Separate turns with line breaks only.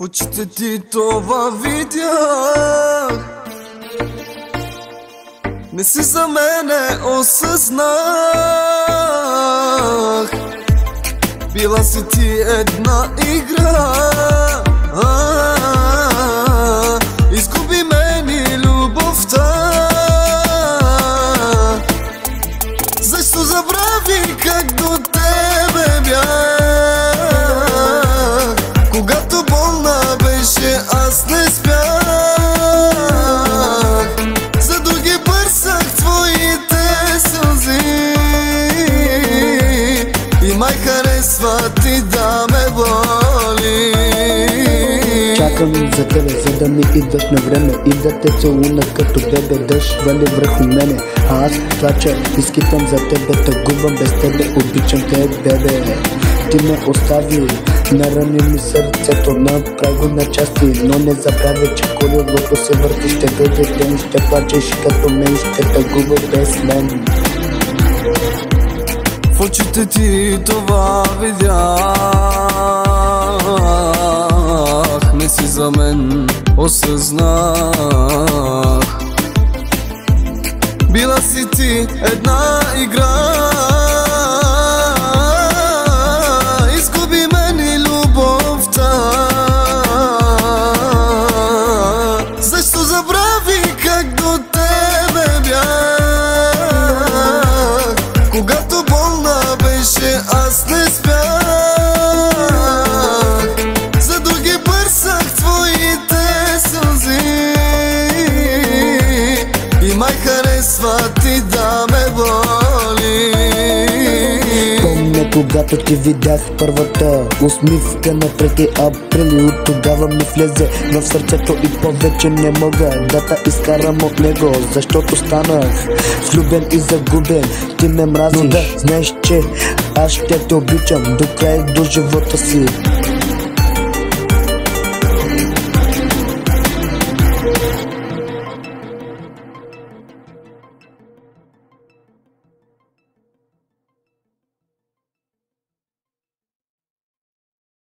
очите ти това видях. Не си за мене, осъзнах. Била си ти една игра. Изгуби мен и любовта. Защо забрави как до тебе бях? Когато болна беше, аз не спях. За други бърсах твоите сълзи и май харесва ти да ме боли.
Чакам за тебе, за да ми идваш на време и да те целуна като бебе. Дъжд вали върху мене, а аз плача, изкитам за тебе, тъгувам без тебе, обичам те, бебе. Ти ме остави, нарани ми сърцето, направи го на части, но не забравя, че колелото се върти. Ще дойде ден, ще плачеш като мен, ще тъгува без мен.
В очите ти това видях. Не си за мен, осъзнах. Била си ти една игра. Изгуби мен и любовта. Защо забрави как до тебе бях? Когато болна беше, аз не спях. За други бърсах твоите сълзи и май харесва ти да ме боли.
Помня когато ти видях първата усмивка на 3 април, от тогава ми влезе в сърцето и повече не мога да те изкарам от него, защото станах влюбен и загубен. Ти ме мразиш, но да знаеш, че аз ще те обичам до край, до живота си.